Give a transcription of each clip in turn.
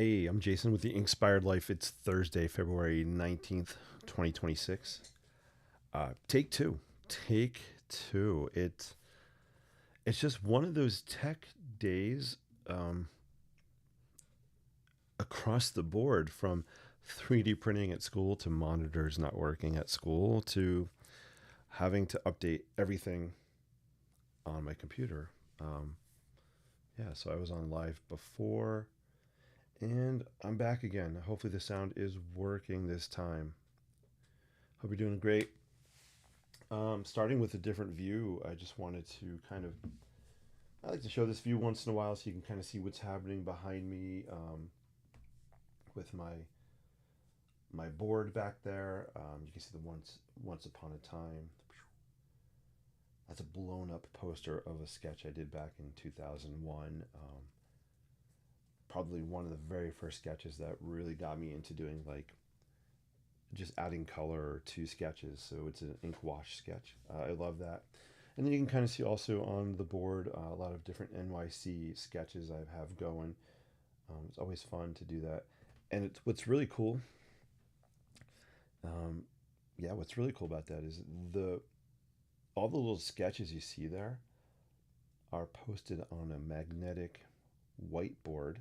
Hey, I'm Jason with the Inspired Life. It's Thursday, February 19th, 2026. Take two. Take two. It's just one of those tech days um, across the board, from 3D printing at school to monitors not working at school to having to update everything on my computer. Um, yeah, so I was on live before and I'm back again. Hopefully the sound is working this time. Hope you're doing great. Starting with a different view, I just wanted to I like to show this view once in a while so you can kind of see what's happening behind me with my board back there. You can see the once upon a time. That's a blown up poster of a sketch I did back in 2001. Probably one of the very first sketches that really got me into doing like just adding color to sketches. So it's an ink wash sketch. I love that. And then you can kind of see also on the board a lot of different NYC sketches I have going. It's always fun to do that. And what's really cool. Um, yeah, what's really cool about that is the all the little sketches you see there are posted on a magnetic whiteboard.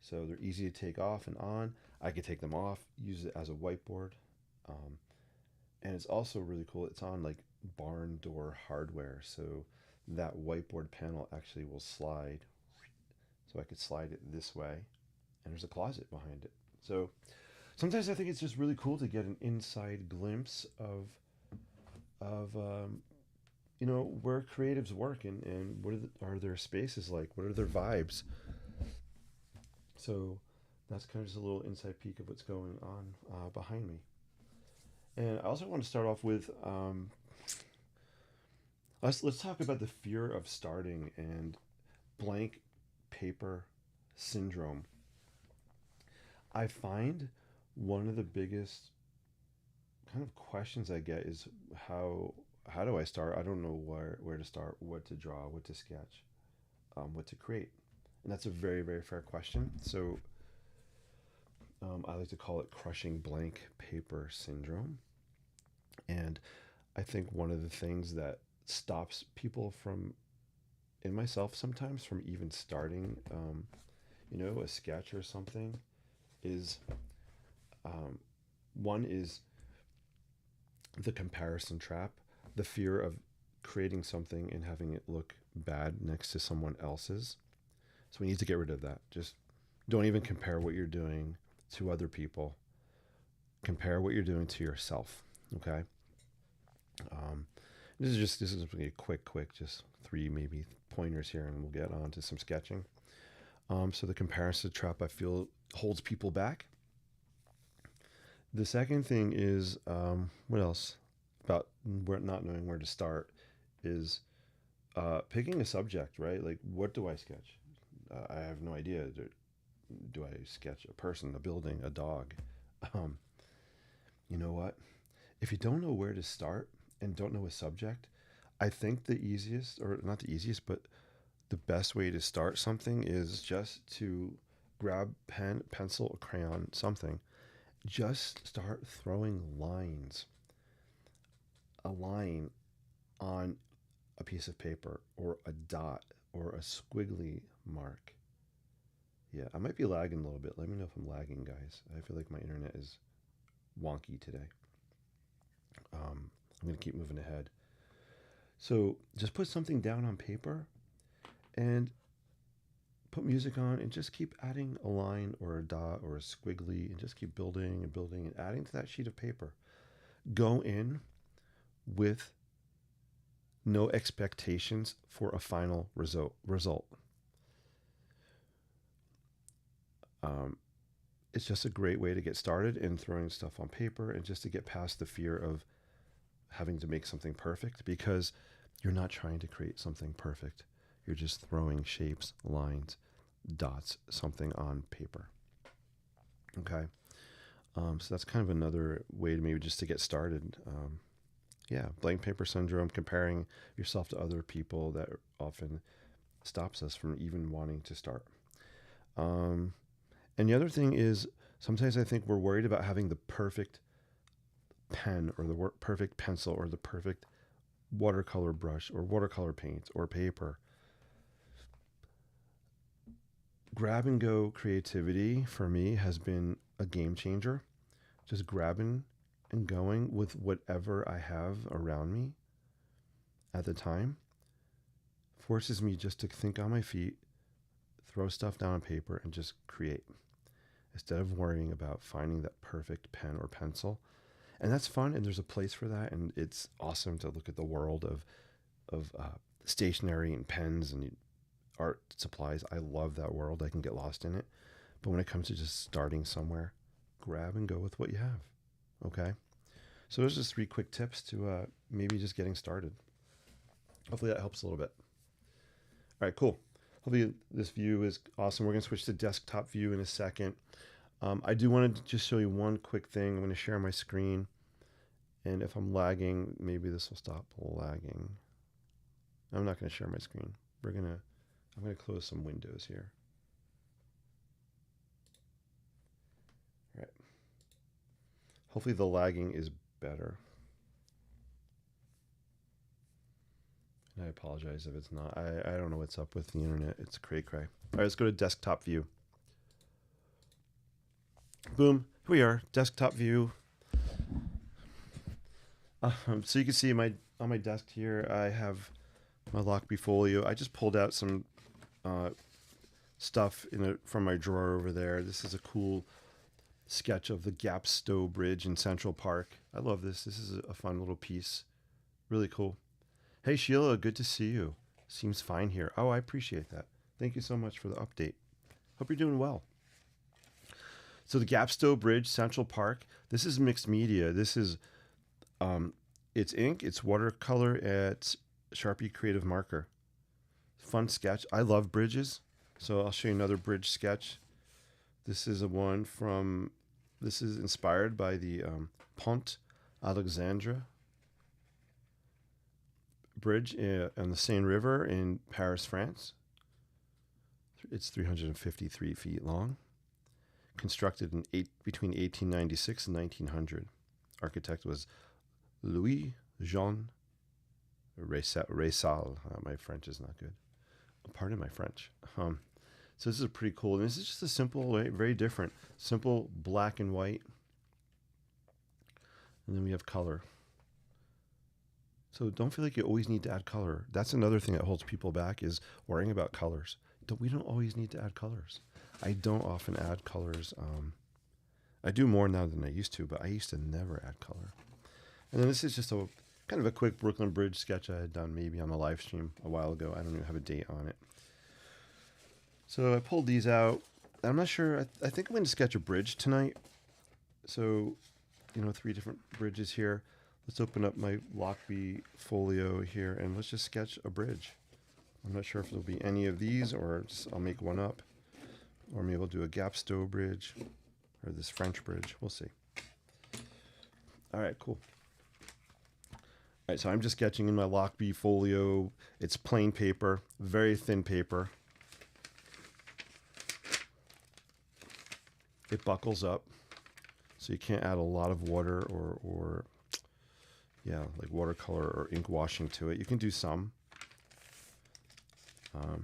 So they're easy to take off and on. I could take them off, use it as a whiteboard. Um, and it's also really cool. It's on like barn door hardware, so that whiteboard panel actually will slide. So I could slide it this way, and there's a closet behind it. So sometimes I think it's just really cool to get an inside glimpse of where creatives work and what are their spaces like? What are their vibes? So that's kind of just a little inside peek of what's going on behind me. And I also want to start off with let's talk about the fear of starting and blank paper syndrome. I find one of the biggest kind of questions I get is how do I start? I don't know where to start, what to draw, what to sketch, what to create, and that's a very very fair question. So I like to call it crushing blank paper syndrome, and I think one of the things that stops people from, in myself sometimes, from even starting, a sketch or something is um, one is the comparison trap, the fear of creating something and having it look bad next to someone else's. So we need to get rid of that. Just don't even compare what you're doing to other people. Compare what you're doing to yourself. Okay. Um, this is a quick, just three maybe pointers here, and we'll get on to some sketching. So the comparison trap I feel holds people back. The second thing is what else about not knowing where to start is picking a subject, right? Like, what do I sketch? I have no idea. Do I sketch a person, a building, a dog? Um, you know what? If you don't know where to start and don't know a subject, I think the easiest, or not the easiest, but the best way to start something is just to grab pen, pencil, a crayon, something. Just start throwing lines. A line on a piece of paper, or a dot, or a squiggly mark. Yeah, I might be lagging a little bit. Let me know if I'm lagging, guys. I feel like my internet is wonky today. I'm going to keep moving ahead. So just put something down on paper and put music on and just keep adding a line or a dot or a squiggly and just keep building and building and adding to that sheet of paper. Go in with no expectations for a final result. Um, it's just a great way to get started in throwing stuff on paper and just to get past the fear of having to make something perfect, because you're not trying to create something perfect. You're just throwing shapes, lines, dots, something on paper. Okay. So that's kind of another way to maybe just to get started. Yeah, blank paper syndrome, comparing yourself to other people, that often stops us from even wanting to start. Um, And the other thing is sometimes I think we're worried about having the perfect pen or the perfect pencil or the perfect watercolor brush or watercolor paint or paper. Grab and go creativity for me has been a game changer. Just grabbing and going with whatever I have around me at the time forces me just to think on my feet, throw stuff down on paper, and just create instead of worrying about finding that perfect pen or pencil. And that's fun, and there's a place for that, and it's awesome to look at the world of stationery and pens and art supplies. I love that world. I can get lost in it. But when it comes to just starting somewhere, grab and go with what you have. Okay? So there's just 3 quick tips to maybe just getting started. Hopefully that helps a little bit. All right, cool. Hopefully this view is awesome. We're going to switch to desktop view in a second. I do want to just show you one quick thing. I'm going to share my screen. And if I'm lagging, maybe this will stop lagging. I'm not going to share my screen. I'm going to close some windows here. All right. Hopefully the lagging is better. And I apologize if it's not. I don't know what's up with the internet. It's cray cray. All right, let's go to desktop view. Boom. Here we are. Desktop view. So you can see on my desk here, I have my Lockbee folio. I just pulled out some stuff from my drawer over there. This is a cool sketch of the Gap Stowe Bridge in Central Park. I love this. This is a fun little piece. Really cool. Hey, Sheila, good to see you. Seems fine here. Oh, I appreciate that. Thank you so much for the update. Hope you're doing well. So the Gap Stowe Bridge, Central Park. This is mixed media. This is, it's ink, it's watercolor, it's Sharpie Creative Marker. Fun sketch. I love bridges. So I'll show you another bridge sketch. This is this is inspired by the Pont Alexandre Bridge on the Seine River in Paris, France. It's 353 feet long. Constructed between 1896 and 1900. Architect was Louis Jean Reysal. My French is not good. Pardon my French. So this is pretty cool. And this is just a simple, very different, simple black and white. And then we have color. So don't feel like you always need to add color. That's another thing that holds people back is worrying about colors. We don't always need to add colors. I don't often add colors. I do more now than I used to, but I used to never add color. And then this is just a kind of a quick Brooklyn Bridge sketch I had done maybe on a live stream a while ago. I don't even have a date on it. So I pulled these out. I'm not sure. I think I'm going to sketch a bridge tonight. So, 3 different bridges here. Let's open up my Lockbee folio here and let's just sketch a bridge. I'm not sure if there'll be any of these or I'll make one up. Or maybe I'll do a Gap Stowe bridge or this French bridge. We'll see. All right, cool. All right, so I'm just sketching in my Lockbee folio. It's plain paper, very thin paper. It buckles up, so you can't add a lot of water or like watercolor or ink washing to it. You can do some.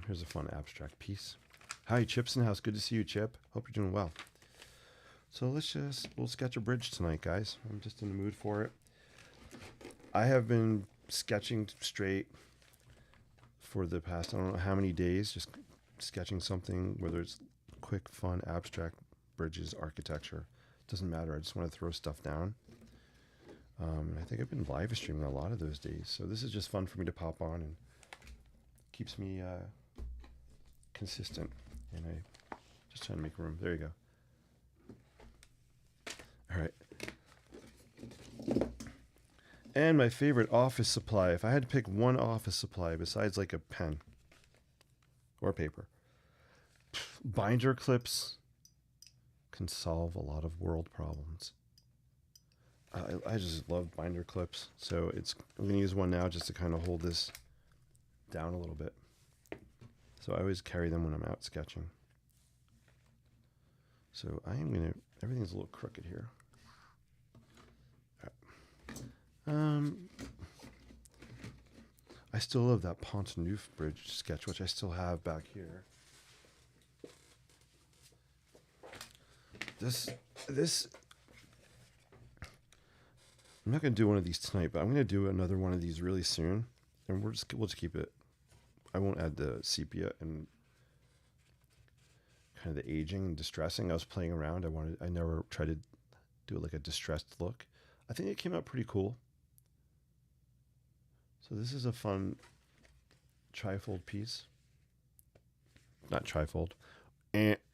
Here's a fun abstract piece. Hi, Chip's in the house. Good to see you, Chip. Hope you're doing well. So we'll sketch a bridge tonight, guys. I'm just in the mood for it. I have been sketching straight for the past, I don't know how many days, just sketching something, whether it's quick, fun, abstract, bridges, architecture. Doesn't matter. I just want to throw stuff down. I think I've been live streaming a lot of those days. So this is just fun for me to pop on and keeps me consistent. And I just trying to make room. There you go. All right. And my favorite office supply. If I had to pick one office supply besides like a pen or paper, binder clips can solve a lot of world problems. I just love binder clips. So I'm going to use one now just to kind of hold this down a little bit. So I always carry them when I'm out sketching. So I am gonna. Everything's a little crooked here. I still love that Pont Neuf Bridge sketch, which I still have back here. This. I'm not gonna do one of these tonight, but I'm gonna do another one of these really soon, and we'll just keep it. I won't add the sepia and kind of the aging and distressing. I was playing around. I never tried to do like a distressed look. I think it came out pretty cool. So this is a fun trifold piece. Not trifold.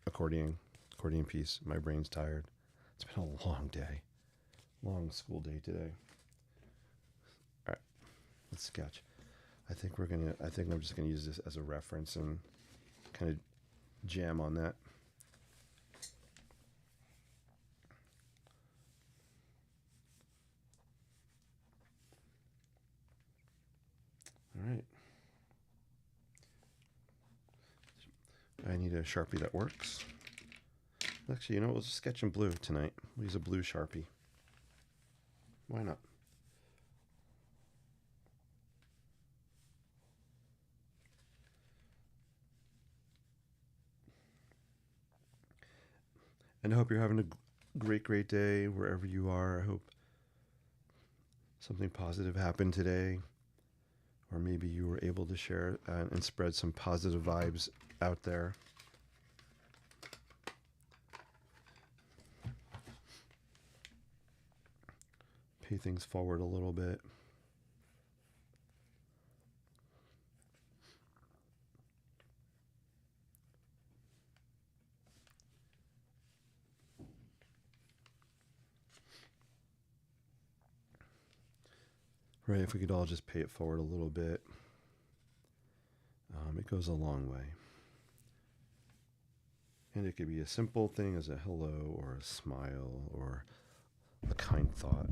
Accordion piece. My brain's tired. It's been a long day. Long school day today. All right. Let's sketch. I think I'm just gonna use this as a reference and kind of jam on that. All right. I need a Sharpie that works. Actually, we'll just sketch in blue tonight. We'll use a blue Sharpie. Why not? And I hope you're having a great day wherever you are. I hope something positive happened today. Or maybe you were able to share and spread some positive vibes out there. Pay things forward a little bit. Right, if we could all just pay it forward a little bit, it goes a long way. And it could be a simple thing as a hello or a smile or a kind thought.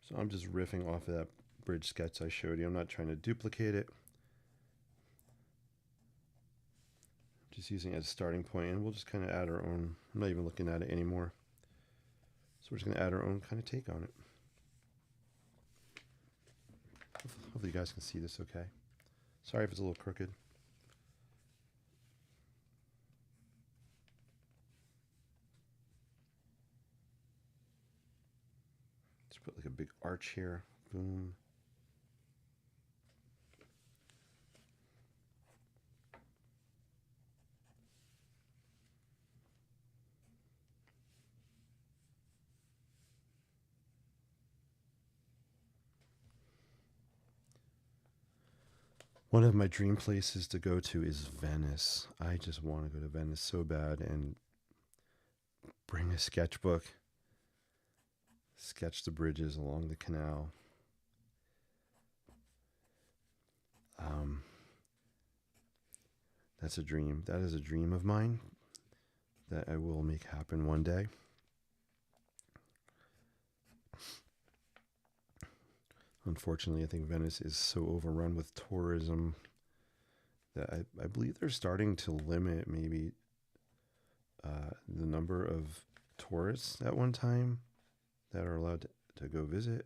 So I'm just riffing off of that bridge sketch I showed you. I'm not trying to duplicate it. Just using it as a starting point, and we'll just kind of add our own. I'm not even looking at it anymore. So we're just going to add our own kind of take on it. Hopefully you guys can see this okay. Sorry if it's a little crooked. Just put like a big arch here. Boom. One of my dream places to go to is Venice. I just want to go to Venice so bad and bring a sketchbook, sketch the bridges along the canal. That's a dream. That is a dream of mine that I will make happen one day. Unfortunately, I think Venice is so overrun with tourism that I believe they're starting to limit maybe the number of tourists at one time that are allowed to go visit,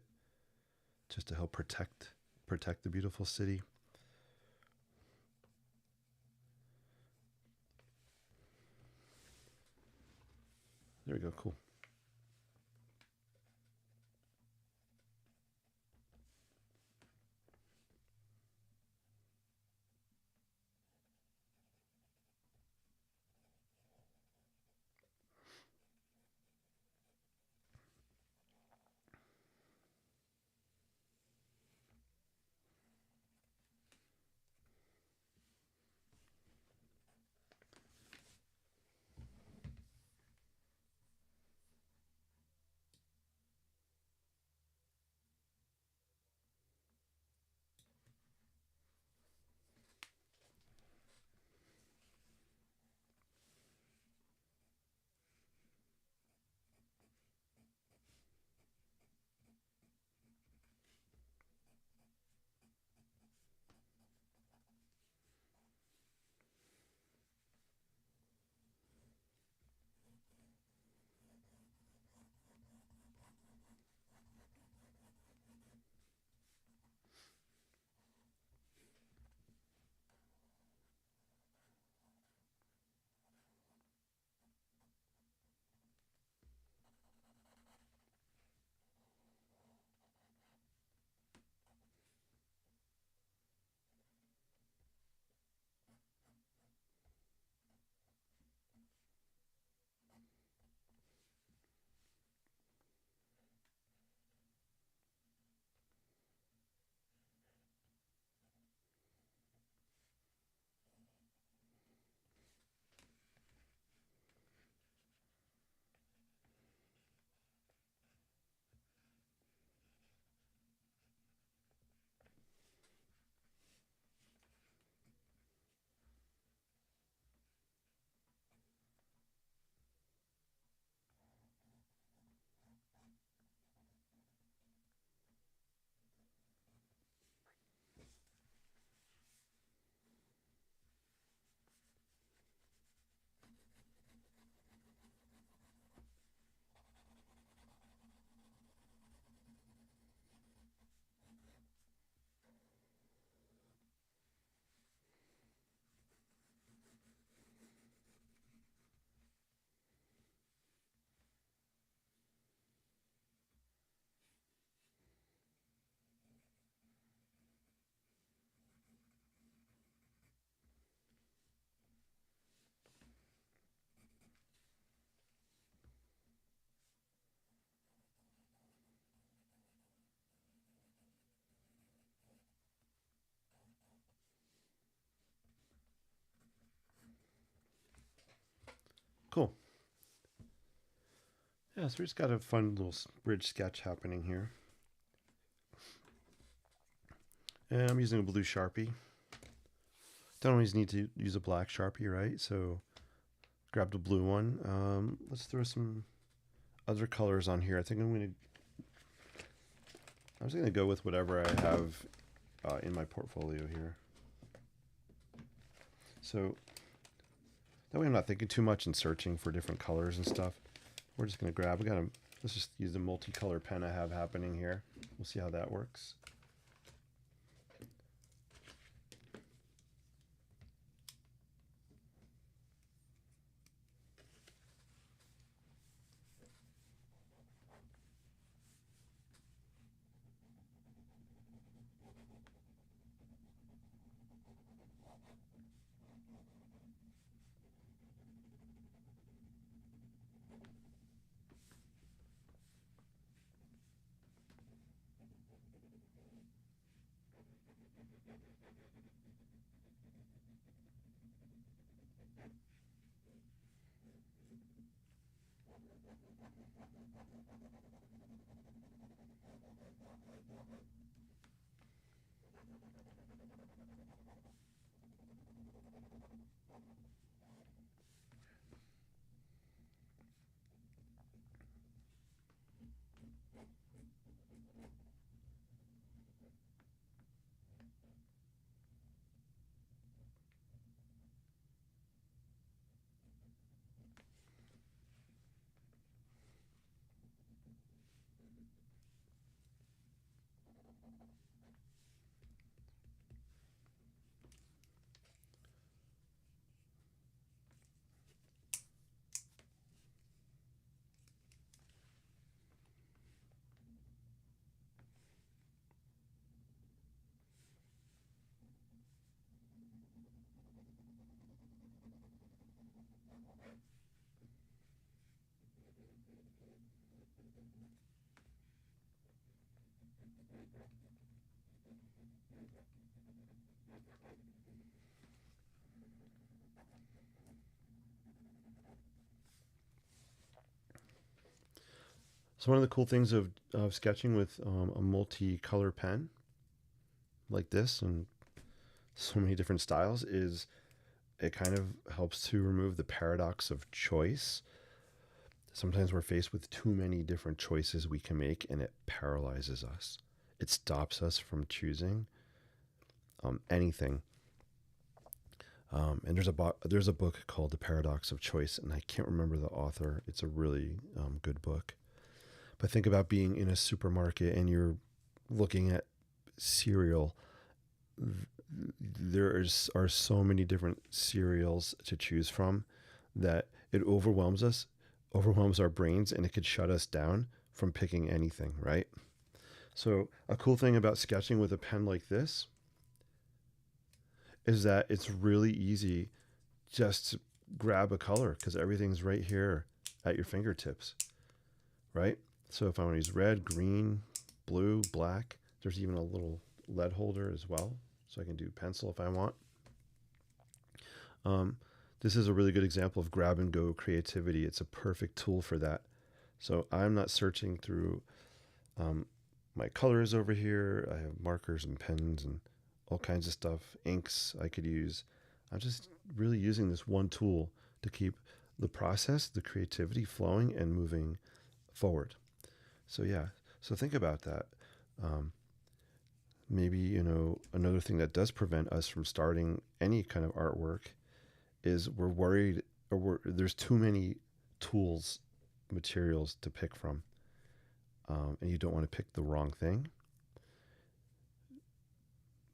just to help protect the beautiful city. There we go. Cool. Cool. Yeah, so we just got a fun little bridge sketch happening here. And I'm using a blue Sharpie. Don't always need to use a black Sharpie, right? So grabbed a blue one. Let's throw some other colors on here. I think I'm just gonna go with whatever I have in my portfolio here. So that way I'm not thinking too much and searching for different colors and stuff. We're just gonna grab. Let's just use the multicolor pen I have happening here. We'll see how that works. So one of the cool things of sketching with a multicolor pen like this and so many different styles is it kind of helps to remove the paradox of choice. Sometimes we're faced with too many different choices we can make and it paralyzes us. It stops us from choosing anything. And there's a book called The Paradox of Choice, and I can't remember the author. It's a really good book. But think about being in a supermarket and you're looking at cereal. Are so many different cereals to choose from that it overwhelms us, overwhelms our brains, and it could shut us down from picking anything, right? So a cool thing about sketching with a pen like this is that it's really easy just to grab a color because everything's right here at your fingertips, right? So if I want to use red, green, blue, black, there's even a little lead holder as well. So I can do pencil if I want. This is a really good example of grab and go creativity. It's a perfect tool for that. So I'm not searching through my colors over here. I have markers and pens and all kinds of stuff, inks I could use. I'm just really using this one tool to keep the process, the creativity flowing and moving forward. So yeah, so think about that. Maybe, another thing that does prevent us from starting any kind of artwork is we're worried or there's too many tools, materials to pick from. And you don't want to pick the wrong thing.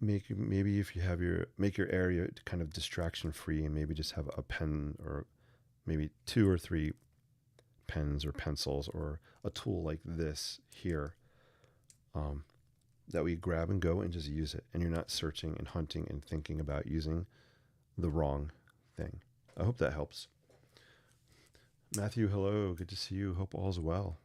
Maybe if you make your area kind of distraction free and maybe just have a pen or maybe 2 or 3 pens or pencils or a tool like this here that we grab and go and just use it. And you're not searching and hunting and thinking about using the wrong thing. I hope that helps. Matthew, hello. Good to see you. Hope all's well.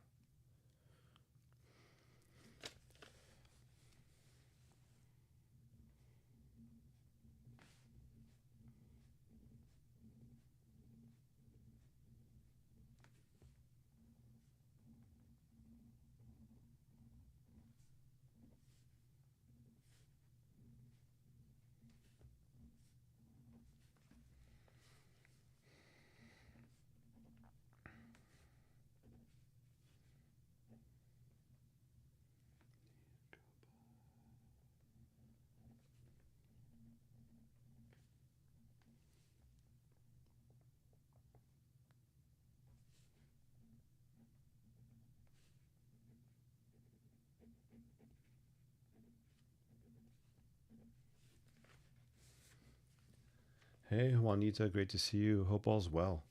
Hey, Juanita, great to see you. Hope all's well.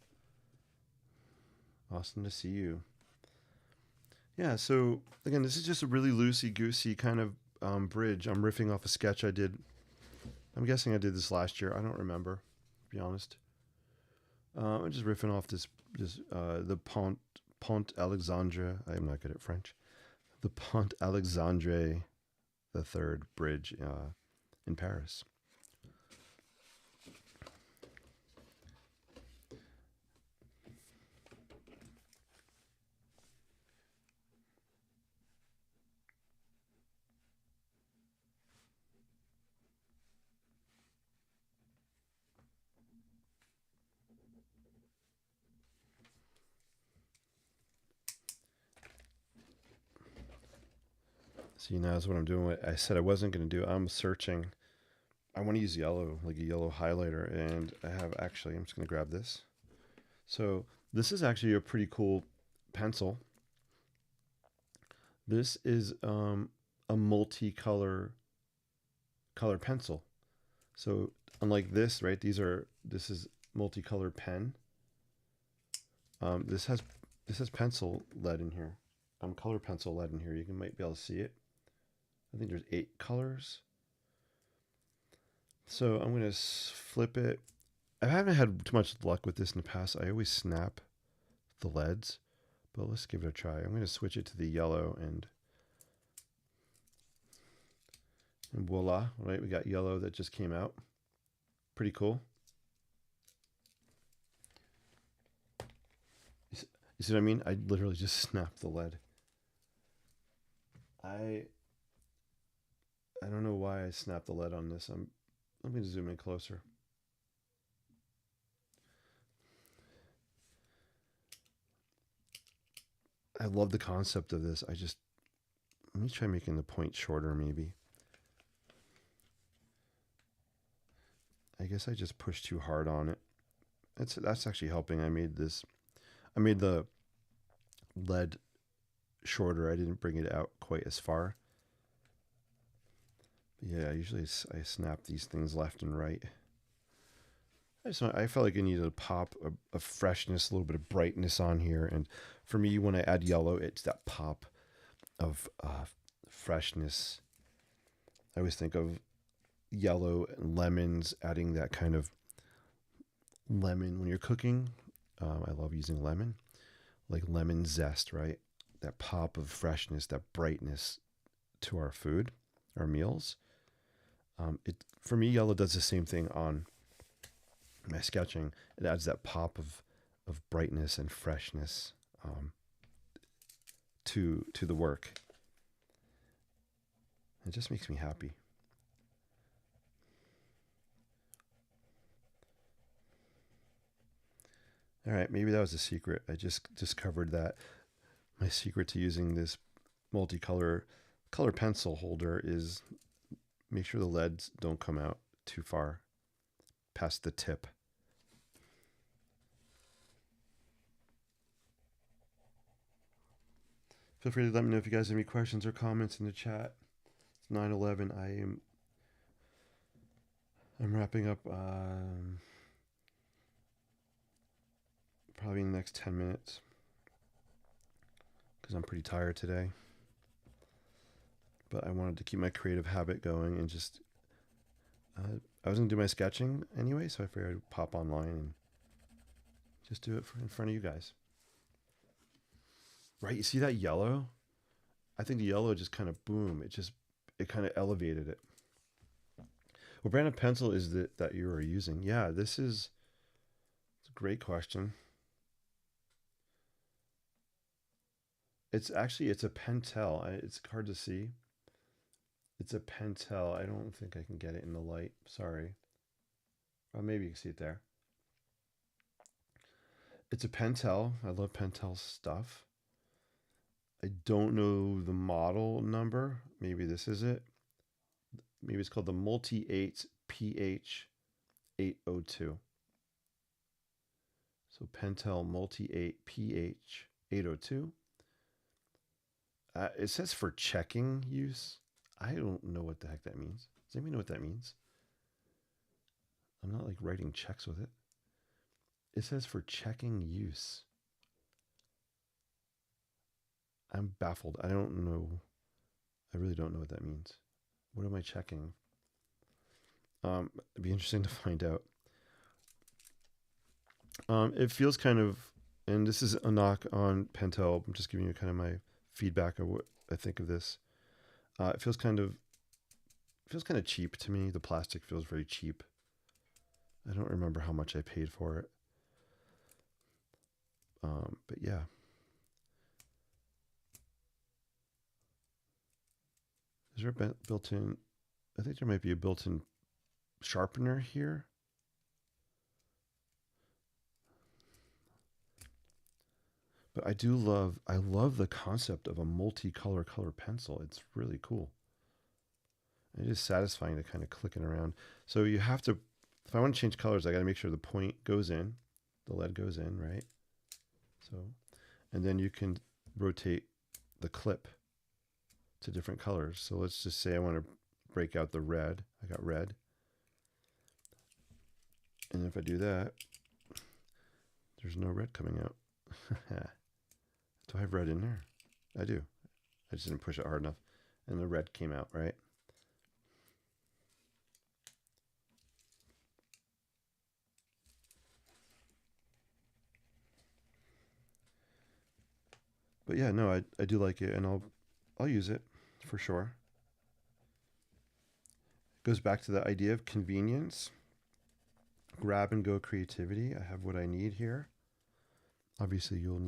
Awesome to see you. Yeah, so again, this is just a really loosey goosey kind of bridge. I'm riffing off a sketch I did. I'm guessing I did this last year. I don't remember, to be honest. I'm just riffing off the Pont Alexandre. I am not good at French. The Pont Alexandre the Third Bridge in Paris. See, now is what I'm doing. What I said I wasn't going to do. I'm searching. I want to use yellow, like a yellow highlighter, and I have actually. I'm just going to grab this. So this is actually a pretty cool pencil. This is a multicolor color pencil. So unlike this, right? This is multicolor pen. This has pencil lead in here. Color pencil lead in here. You might be able to see it. I think there's 8 colors. So I'm gonna flip it. I haven't had too much luck with this in the past. I always snap the leads, but let's give it a try. I'm gonna switch it to the yellow and voila, right? We got yellow that just came out. Pretty cool. You see what I mean? I literally just snapped the lead. I I don't know why I snapped the lead on this. I'm going to zoom in closer. I love the concept of this. Let me try making the point shorter maybe. I guess I just pushed too hard on it. That's actually helping. I made the lead shorter. I didn't bring it out quite as far. But yeah, usually I snap these things left and right. I felt like I needed a pop of freshness, a little bit of brightness on here. And for me, when I add yellow, it's that pop of freshness. I always think of yellow and lemons, adding that kind of lemon when you're cooking. I love using lemon, like lemon zest, right? That pop of freshness, that brightness to our food, our meals. It for me, yellow does the same thing on my sketching. It adds that pop of brightness and freshness to the work. It just makes me happy. All right, maybe that was a secret. I just discovered that my secret to using this multicolor color pencil holder is make sure the leads don't come out too far past the tip. Feel free to let me know if you guys have any questions or comments in the chat. It's 9:11. I'm wrapping up probably in the next 10 minutes because I'm pretty tired today. But I wanted to keep my creative habit going and just I was gonna do my sketching anyway, so I figured I'd pop online and just do it in front of you guys. Right? You see that yellow? I think the yellow just kind of boom. It kind of elevated it. What brand of pencil is that you are using? Yeah, it's a great question. It's a Pentel. It's hard to see. It's a Pentel. I don't think I can get it in the light. Sorry. Well, maybe you can see it there. It's a Pentel. I love Pentel stuff. I don't know the model number. Maybe this is it. Maybe it's called the Multi 8 PH 802. So Pentel Multi 8 PH 802. It says for checking use. I don't know what the heck that means. Does anybody know what that means? I'm not like writing checks with it. It says for checking use. I'm baffled. I don't know. I really don't know what that means. What am I checking? It'd be interesting to find out. It feels kind of, and this is a knock on Pentel. I'm just giving you kind of my feedback of what I think of this. It feels kind of cheap to me. The plastic feels very cheap. I don't remember how much I paid for it. But yeah. Is there a built-in? I think there might be a built-in sharpener here. But I love the concept of a multicolor color pencil. It's really cool. It is satisfying to kind of click it around. So you have to, if I want to change colors, I got to make sure the point goes in, the lead goes in, right? So, and then you can rotate the clip to different colors. So let's just say I want to break out the red. I got red. And if I do that, there's no red coming out. Do I have red in there? I do. I just didn't push it hard enough. And the red came out, right? But yeah, no, I do like it, and I'll use it for sure. It goes back to the idea of convenience. Grab and go creativity. I have what I need here. Obviously, you'll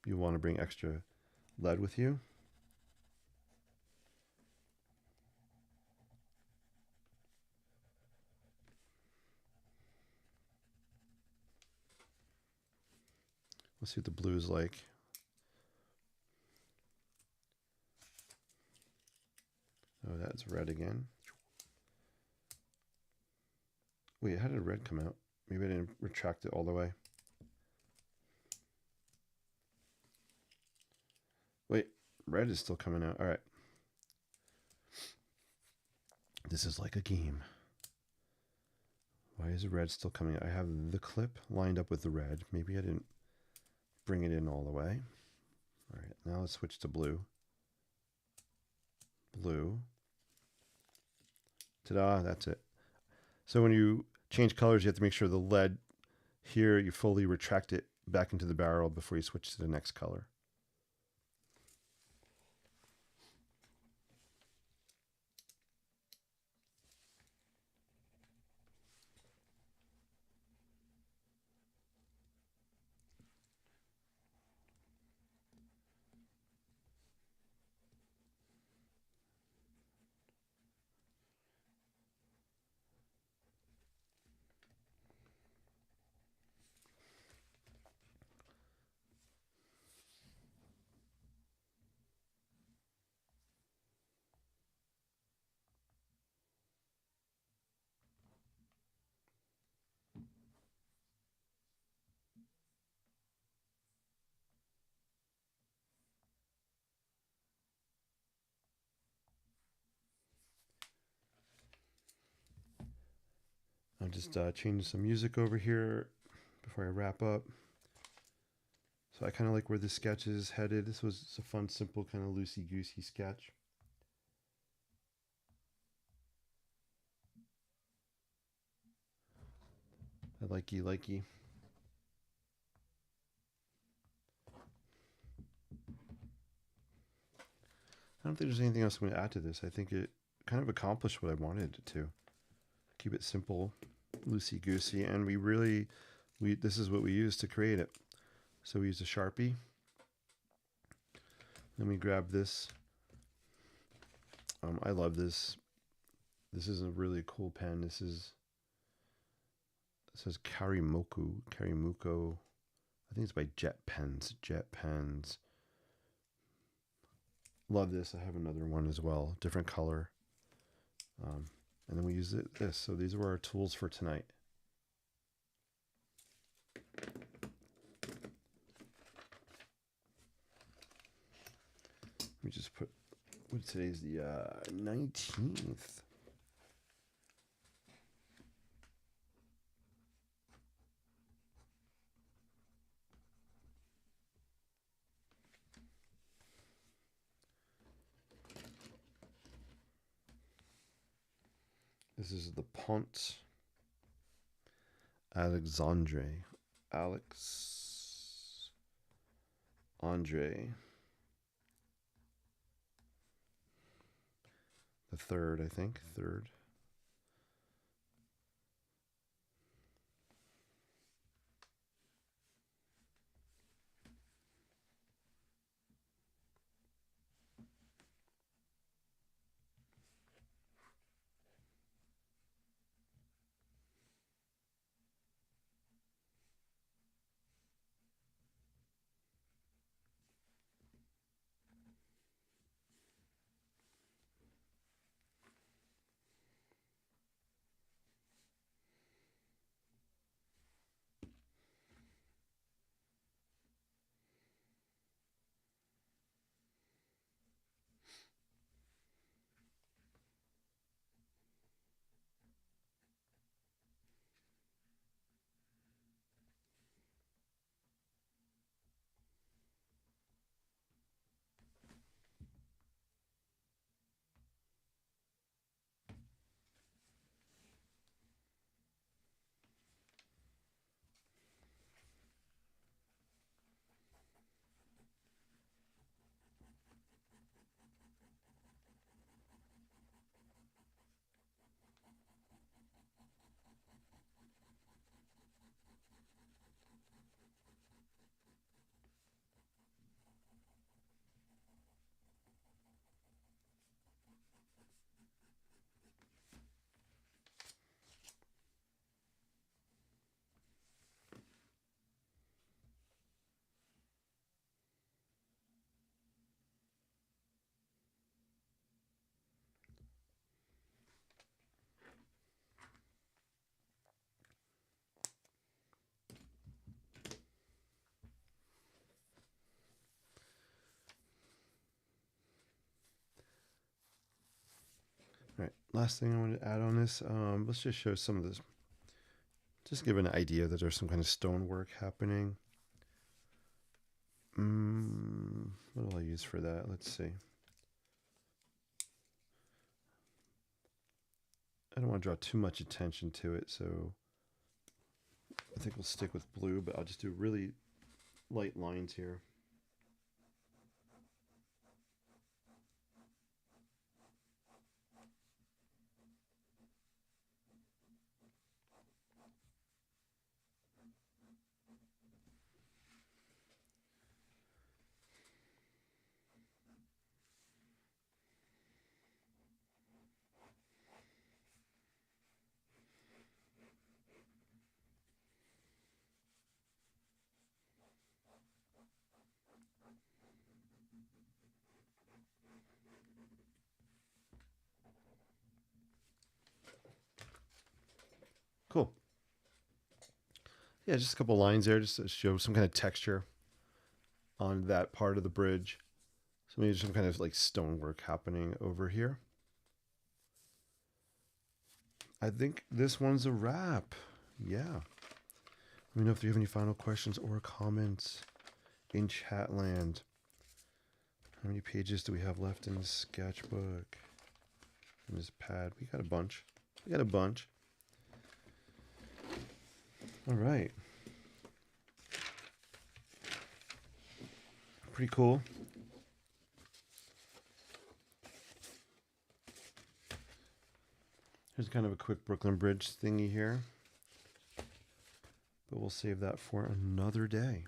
want to bring extra lead with you. Let's see what the blue is like. Oh, that's red again. Wait, how did red come out? Maybe I didn't retract it all the way. Wait, red is still coming out. All right. This is like a game. Why is the red still coming out? I have the clip lined up with the red. Maybe I didn't bring it in all the way. All right, now let's switch to blue. Blue. Ta-da, that's it. So when you change colors, you have to make sure the lead here, you fully retract it back into the barrel before you switch to the next color. I'll just change some music over here before I wrap up. So I kind of like where the sketch is headed. This was a fun, simple, kind of loosey-goosey sketch. I likey. I don't think there's anything else I'm going to add to this. I think it kind of accomplished what I wanted it to. Keep it simple, loosey-goosey, and this is what we used to create it. So we used a Sharpie. Then we grab this. I love this. This is a really cool pen. It says Karimuko. I think it's by Jet Pens. Love this. I have another one as well, different color. And then we use this. So these were our tools for tonight. Let me just put, today's the 19th. This is the Pont Alexandre. Alex Andre. The third, I think. Third. All right. Last thing I want to add on this. Let's just show some of this. Just give an idea that there's some kind of stonework happening. What will I use for that? Let's see. I don't want to draw too much attention to it, so I think we'll stick with blue, but I'll just do really light lines here. Cool. Yeah, just a couple lines there just to show some kind of texture on that part of the bridge. So maybe some kind of like stonework happening over here. I think this one's a wrap. Yeah. Let me know if you have any final questions or comments in Chatland. How many pages do we have left in the sketchbook? In this pad? We got a bunch. All right. Pretty cool. Here's kind of a quick Brooklyn Bridge thingy here. But we'll save that for another day.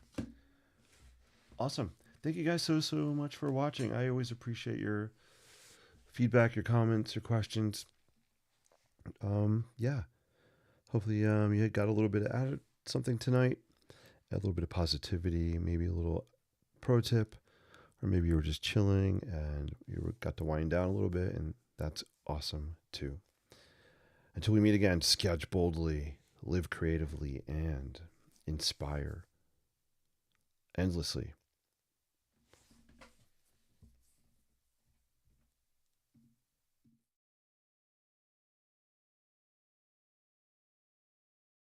Awesome. Thank you guys so much for watching. I always appreciate your feedback, your comments, your questions. Yeah. Hopefully you got a little bit of something tonight. A little bit of positivity, maybe a little pro tip, or maybe you were just chilling and you got to wind down a little bit, and that's awesome too. Until we meet again, sketch boldly, live creatively, and inspire endlessly.